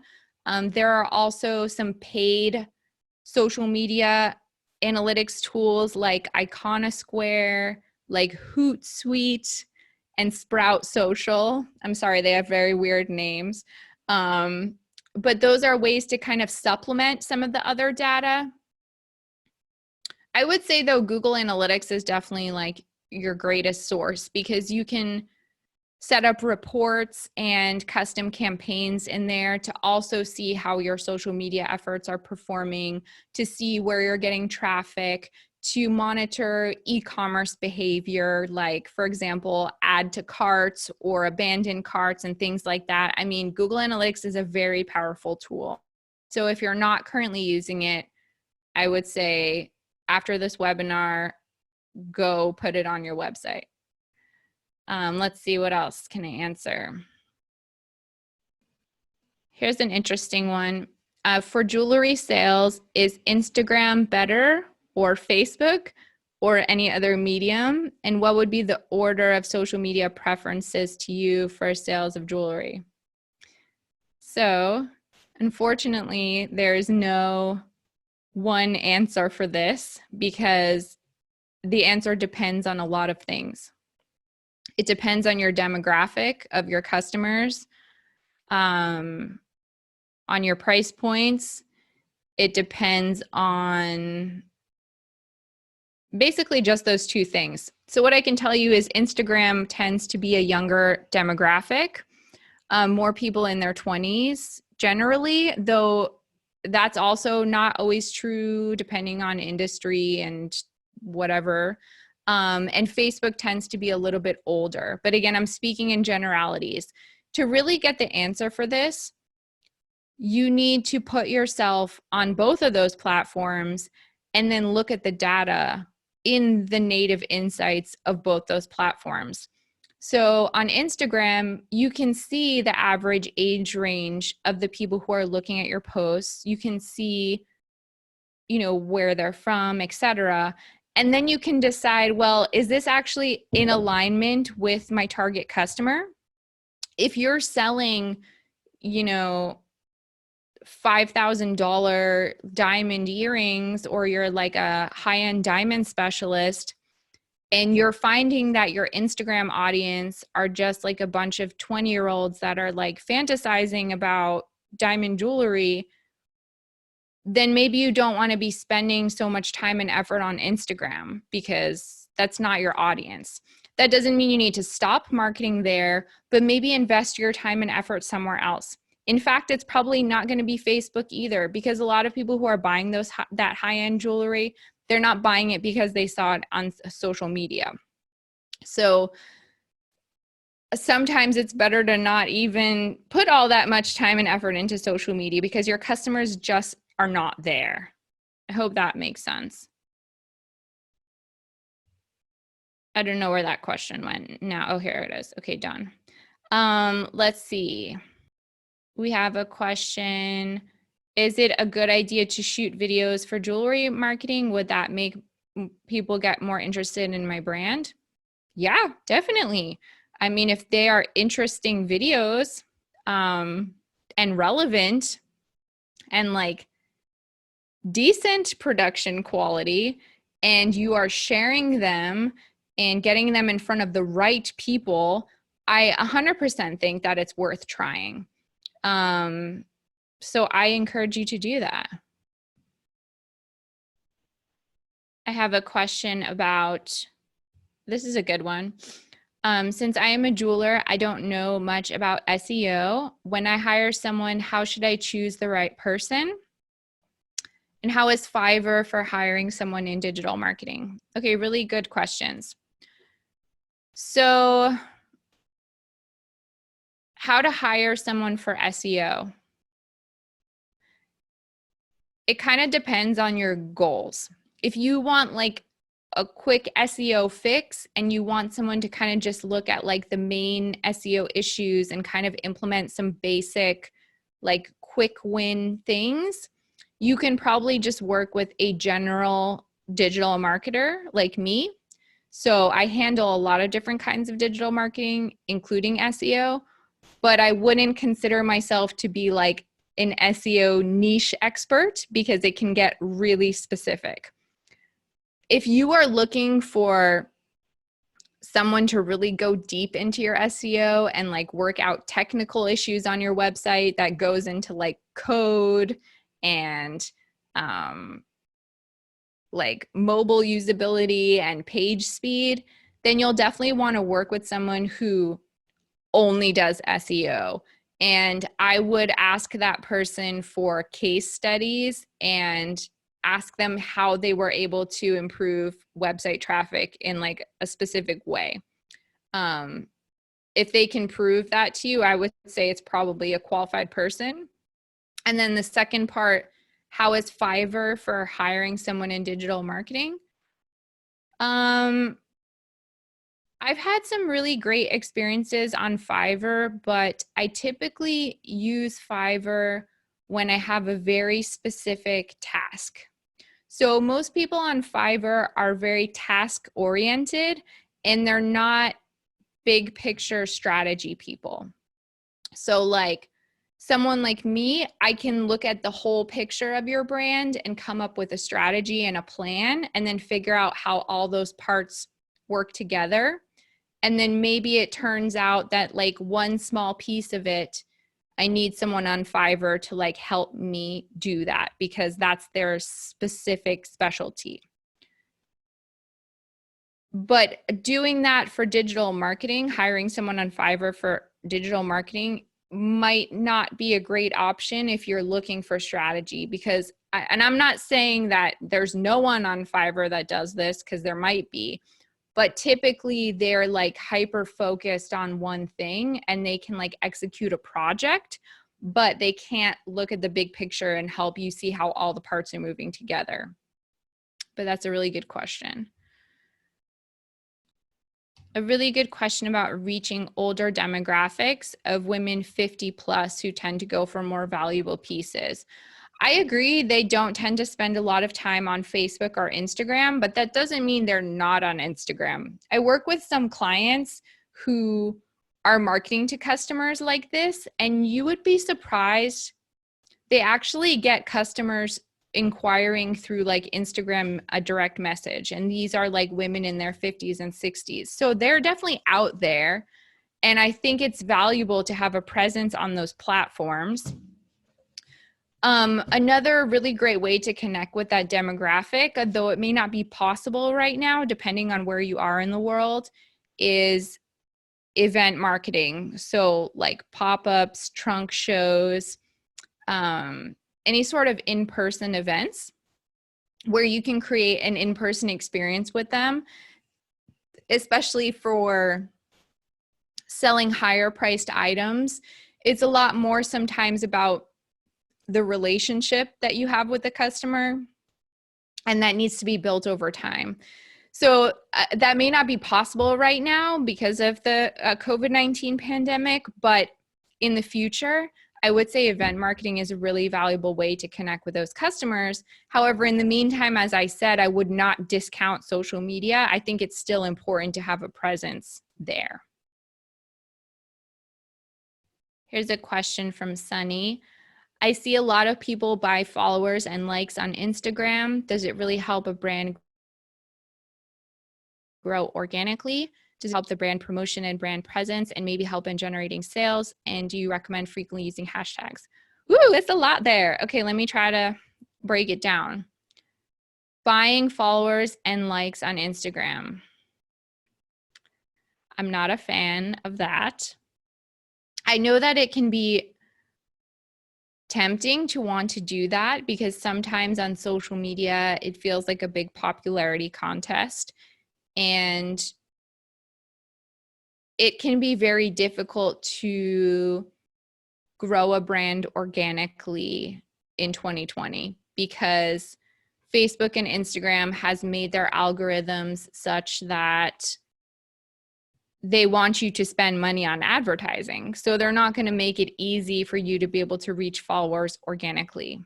There are also some paid social media analytics tools like Iconosquare, like Hootsuite, and Sprout Social. I'm sorry, they have very weird names. But those are ways to kind of supplement some of the other data. I would say though, Google Analytics is definitely like your greatest source because you can set up reports and custom campaigns in there to also see how your social media efforts are performing, to see where you're getting traffic, to monitor e-commerce behavior, like for example, add to carts or abandoned carts and things like that. I mean, Google Analytics is a very powerful tool. So if you're not currently using it, I would say after this webinar, go put it on your website. Let's see, what else can I answer? Here's an interesting one. For jewelry sales, is Instagram better or Facebook or any other medium? And what would be the order of social media preferences to you for sales of jewelry? So unfortunately, there's no one answer for this because the answer depends on a lot of things. It depends on your demographic of your customers, on your price points. It depends on basically just those two things. So what I can tell you is Instagram tends to be a younger demographic, more people in their 20s generally, though that's also not always true depending on industry and whatever. And Facebook tends to be a little bit older. But again, I'm speaking in generalities. To really get the answer for this, you need to put yourself on both of those platforms and then look at the data in the native insights of both those platforms. So on Instagram, you can see the average age range of the people who are looking at your posts. You can see, you know, where they're from, etc. And then you can decide, well, is this actually in alignment with my target customer? If you're selling, you know, $5,000 diamond earrings, or you're like a high-end diamond specialist, and you're finding that your Instagram audience are just like a bunch of 20-year-olds that are like fantasizing about diamond jewelry, then maybe you don't want to be spending so much time and effort on Instagram because that's not your audience. That doesn't mean you need to stop marketing there, but maybe invest your time and effort somewhere else. In fact, it's probably not going to be Facebook either, because a lot of people who are buying that high-end jewelry, they're not buying it because they saw it on social media. So sometimes it's better to not even put all that much time and effort into social media because your customers just are not there. I hope that makes sense. I don't know where that question went now. Oh, here it is. Okay, done. Let's see. We have a question. Is it a good idea to shoot videos for jewelry marketing? Would that make people get more interested in my brand? Yeah, definitely. I mean, if they are interesting videos and relevant and like decent production quality, and you are sharing them and getting them in front of the right people, I 100% think that it's worth trying. So I encourage you to do that. I have a question about, this is a good one. Since I am a jeweler, I don't know much about SEO. When I hire someone, how should I choose the right person? And how is Fiverr for hiring someone in digital marketing? Okay, really good questions. So, how to hire someone for SEO? It kind of depends on your goals. If you want like a quick SEO fix and you want someone to kind of just look at like the main SEO issues and kind of implement some basic like quick win things, you can probably just work with a general digital marketer like me. So I handle a lot of different kinds of digital marketing, including SEO, but I wouldn't consider myself to be like an SEO niche expert because it can get really specific. If you are looking for someone to really go deep into your SEO and like work out technical issues on your website that goes into like code and like mobile usability and page speed, then you'll definitely want to work with someone who only does SEO. And I would ask that person for case studies and ask them how they were able to improve website traffic in like a specific way. If they can prove that to you, I would say it's probably a qualified person. And then the second part, how is Fiverr for hiring someone in digital marketing? I've had some really great experiences on Fiverr, but I typically use Fiverr when I have a very specific task. So most people on Fiverr are very task oriented and they're not big picture strategy people. So like someone like me, I can look at the whole picture of your brand and come up with a strategy and a plan and then figure out how all those parts work together. And then maybe it turns out that like one small piece of it, I need someone on Fiverr to like help me do that because that's their specific specialty. But doing that for digital marketing, hiring someone on Fiverr for digital marketing might not be a great option if you're looking for strategy because, and I'm not saying that there's no one on Fiverr that does this because there might be, but typically they're like hyper focused on one thing and they can like execute a project, but they can't look at the big picture and help you see how all the parts are moving together. But that's a really good question. A really good question about reaching older demographics of women 50 plus who tend to go for more valuable pieces. I agree they don't tend to spend a lot of time on Facebook or Instagram, but that doesn't mean they're not on Instagram. I work with some clients who are marketing to customers like this, and you would be surprised. They actually get customers inquiring through like Instagram, a direct message. And these are like women in their 50s and 60s. So they're definitely out there. And I think it's valuable to have a presence on those platforms. Another really great way to connect with that demographic, though it may not be possible right now, depending on where you are in the world, is event marketing. So like pop-ups, trunk shows, any sort of in-person events where you can create an in-person experience with them, especially for selling higher priced items. It's a lot more sometimes about the relationship that you have with the customer, and that needs to be built over time. So that may not be possible right now because of the COVID-19 pandemic, but in the future, I would say event marketing is a really valuable way to connect with those customers. However, in the meantime, as I said, I would not discount social media. I think it's still important to have a presence there. Here's a question from Sunny. I see a lot of people buy followers and likes on Instagram. Does it really help a brand grow organically? Does it help the brand promotion and brand presence and maybe help in generating sales? And do you recommend frequently using hashtags? Ooh, it's a lot there. Okay, let me try to break it down. Buying followers and likes on Instagram. I'm not a fan of that. I know that it can be tempting to want to do that because sometimes on social media, it feels like a big popularity contest, and it can be very difficult to grow a brand organically in 2020 because Facebook and Instagram has made their algorithms such that they want you to spend money on advertising. So they're not going to make it easy for you to be able to reach followers organically.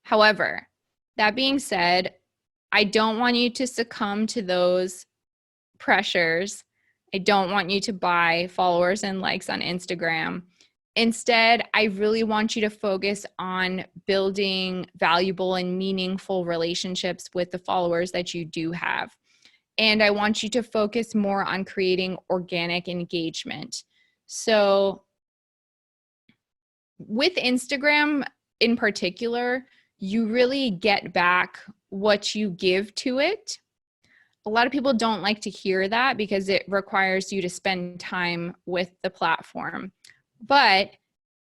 However, that being said, I don't want you to succumb to those pressures. I don't want you to buy followers and likes on Instagram. Instead, I really want you to focus on building valuable and meaningful relationships with the followers that you do have. And I want you to focus more on creating organic engagement. So with Instagram in particular, you really get back what you give to it. A lot of people don't like to hear that because it requires you to spend time with the platform. But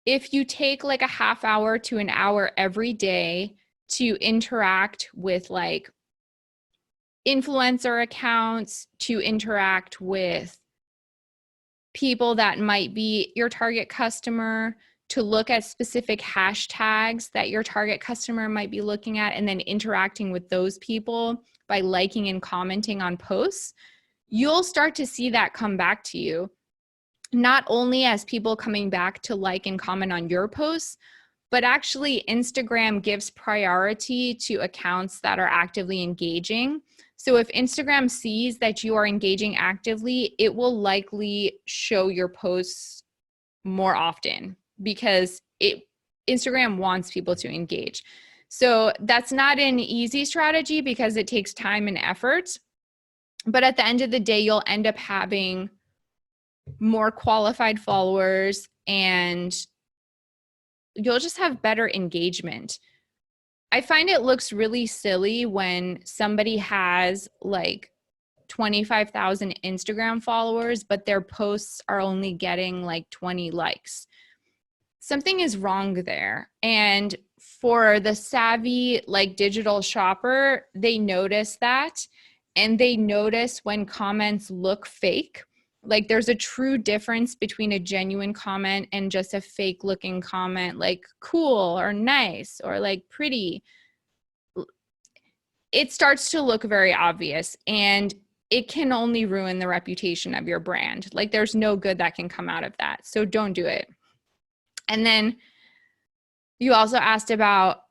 if you take like a half hour to an hour every day to interact with like influencer accounts, to interact with people that might be your target customer, to look at specific hashtags that your target customer might be looking at, and then interacting with those people by liking and commenting on posts, you'll start to see that come back to you. Not only as people coming back to like and comment on your posts, but actually Instagram gives priority to accounts that are actively engaging. So if Instagram sees that you are engaging actively, it will likely show your posts more often because Instagram wants people to engage. So that's not an easy strategy because it takes time and effort. But at the end of the day, you'll end up having more qualified followers and you'll just have better engagement. I find it looks really silly when somebody has like 25,000 Instagram followers, but their posts are only getting like 20 likes. Something is wrong there. And for the savvy like digital shopper, they notice that, and they notice when comments look fake. Like there's a true difference between a genuine comment and just a fake looking comment like cool or nice or like pretty. It starts to look very obvious, and it can only ruin the reputation of your brand. Like there's no good that can come out of that. So don't do it. And then you also asked about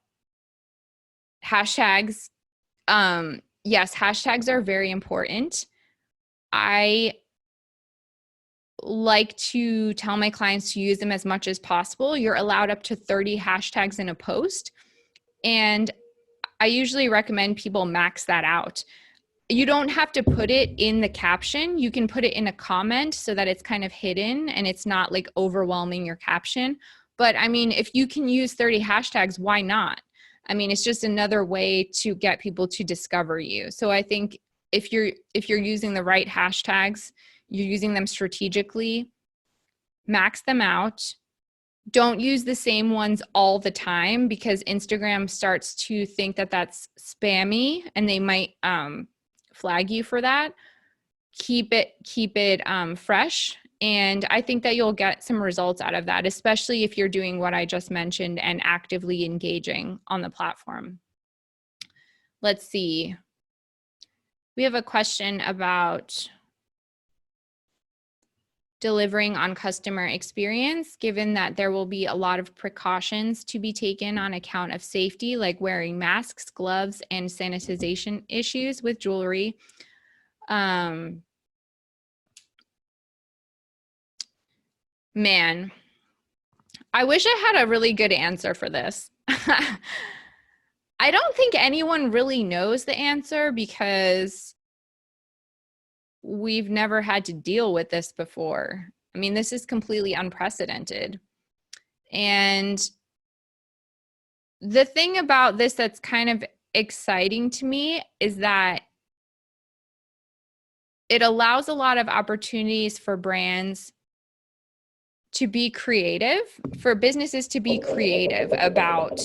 hashtags. Yes, hashtags are very important. I like to tell my clients to use them as much as possible. You're allowed up to 30 hashtags in a post. And I usually recommend people max that out. You don't have to put it in the caption. You can put it in a comment so that it's kind of hidden and it's not like overwhelming your caption. But I mean, if you can use 30 hashtags, why not? I mean, it's just another way to get people to discover you. So I think if you're using the right hashtags, you're using them strategically, max them out. Don't use the same ones all the time because Instagram starts to think that that's spammy and they might flag you for that. Keep it fresh. And I think that you'll get some results out of that, especially if you're doing what I just mentioned and actively engaging on the platform. Let's see. We have a question about delivering on customer experience, given that there will be a lot of precautions to be taken on account of safety, like wearing masks, gloves, and sanitization issues with jewelry. Man, I wish I had a really good answer for this. I don't think anyone really knows the answer because we've never had to deal with this before. I mean, this is completely unprecedented. And the thing about this that's kind of exciting to me is that it allows a lot of opportunities for brands to be creative, for businesses to be creative about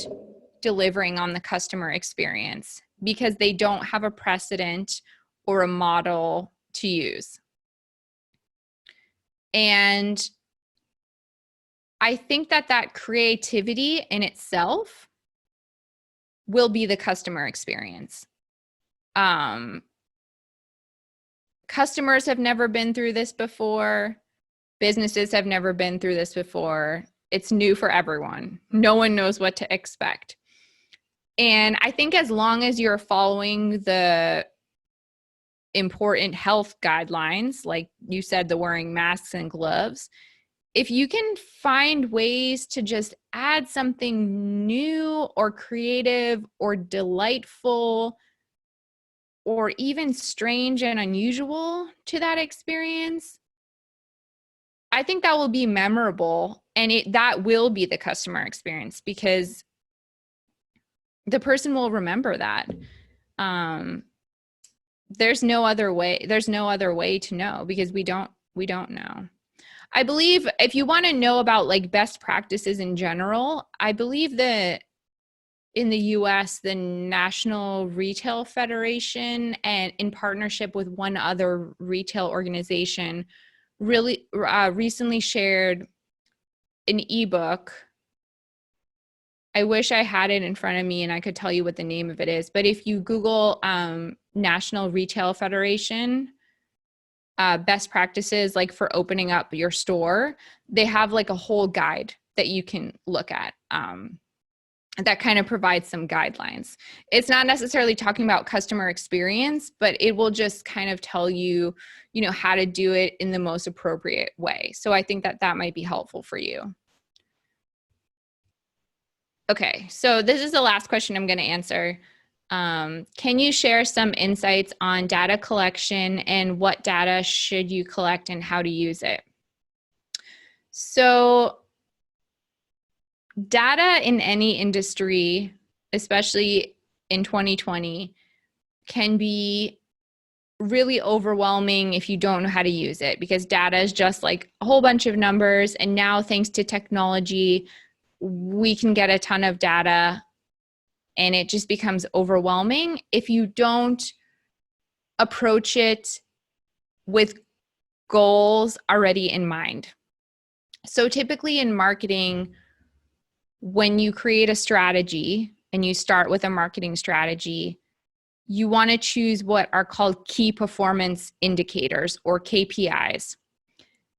delivering on the customer experience because they don't have a precedent or a model to use. And I think that creativity in itself will be the customer experience. Customers have never been through this before. Businesses have never been through this before. It's new for everyone. No one knows what to expect. And I think as long as you're following the important health guidelines, like you said, the wearing masks and gloves, if you can find ways to just add something new or creative or delightful or even strange and unusual to that experience, I think that will be memorable, and that will be the customer experience because the person will remember that. There's no other way to know because we don't know. I believe if you want to know about like best practices in general, I believe that in the US, the National Retail Federation, and in partnership with one other retail organization, really recently shared an ebook. I wish I had it in front of me and I could tell you what the name of it is. But if you Google National Retail Federation, best practices like for opening up your store, they have like a whole guide that you can look at that kind of provides some guidelines. It's not necessarily talking about customer experience, but it will just kind of tell you, you know, how to do it in the most appropriate way. So I think that might be helpful for you. Okay, so this is the last question I'm going to answer. Can you share some insights on data collection and what data should you collect and how to use it? So data in any industry, especially in 2020, can be really overwhelming if you don't know how to use it because data is just like a whole bunch of numbers. And now thanks to technology, we can get a ton of data and it just becomes overwhelming if you don't approach it with goals already in mind. So typically in marketing, when you create a strategy and you start with a marketing strategy, you want to choose what are called key performance indicators or KPIs.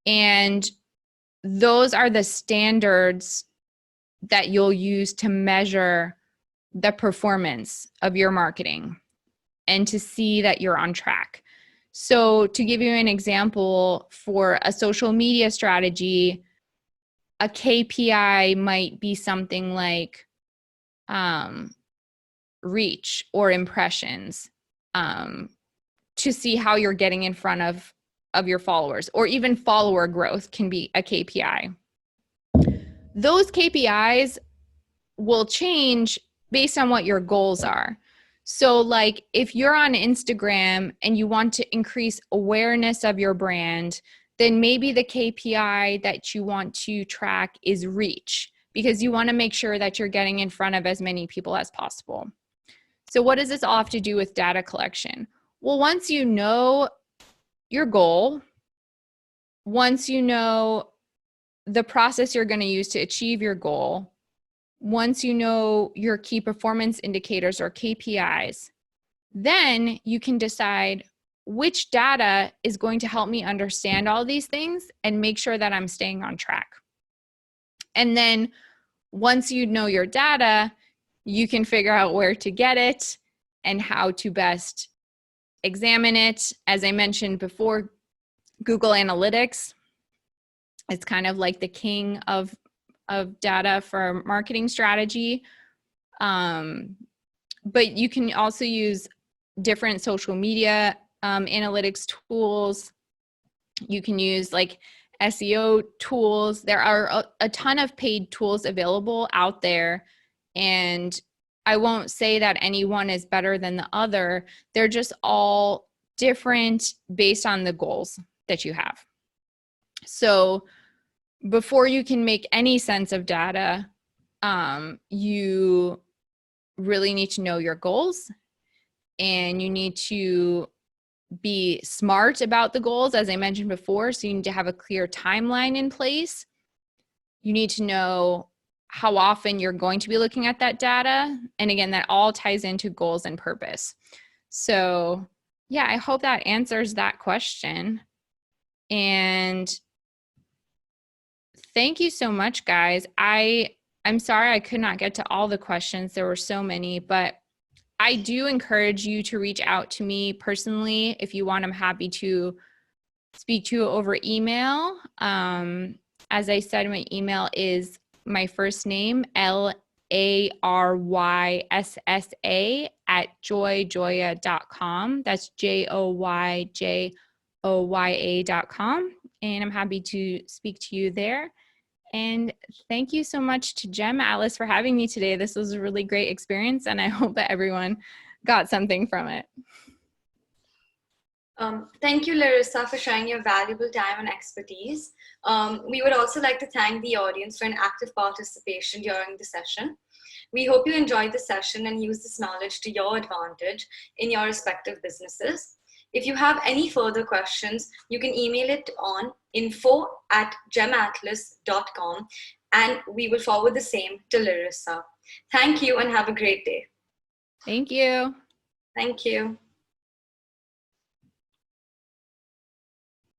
And those are the standards that you'll use to measure the performance of your marketing and to see that you're on track. So to give you an example, for a social media strategy, a KPI might be something like reach or impressions, to see how you're getting in front of your followers, or even follower growth can be a KPI. Those KPIs will change based on what your goals are. So like if you're on Instagram and you want to increase awareness of your brand, then maybe the KPI that you want to track is reach, because you want to make sure that you're getting in front of as many people as possible. So what does this all have to do with data collection? Well, once you know your goal, once you know the process you're going to use to achieve your goal, once you know your key performance indicators or KPIs, then you can decide which data is going to help me understand all these things and make sure that I'm staying on track. And then once you know your data, you can figure out where to get it and how to best examine it. As I mentioned before, Google Analytics, it's kind of like the king of data for marketing strategy. But you can also use different social media analytics tools. You can use like SEO tools. There are a ton of paid tools available out there, and I won't say that any one is better than the other. They're just all different based on the goals that you have. So before you can make any sense of data, you really need to know your goals, and you need to be smart about the goals, as I mentioned before. So you need to have a clear timeline in place. You need to know how often you're going to be looking at that data. And again, that all ties into goals and purpose. So yeah, I hope that answers that question. And thank you so much, guys. I'm sorry I could not get to all the questions. There were so many, but I do encourage you to reach out to me personally if you want. I'm happy to speak to you over email. As I said, my email is my first name, LARYSSA @joyjoya.com. That's JOYJOYA.com. And I'm happy to speak to you there. And thank you so much to GemAtlas for having me today. This was a really great experience, and I hope that everyone got something from it. Thank you, Larissa, for sharing your valuable time and expertise. We would also like to thank the audience for an active participation during the session. We hope you enjoyed the session and use this knowledge to your advantage in your respective businesses. If you have any further questions, you can email it on info@gematlas.com, and we will forward the same to Larissa. Thank you and have a great day. Thank you. Thank you.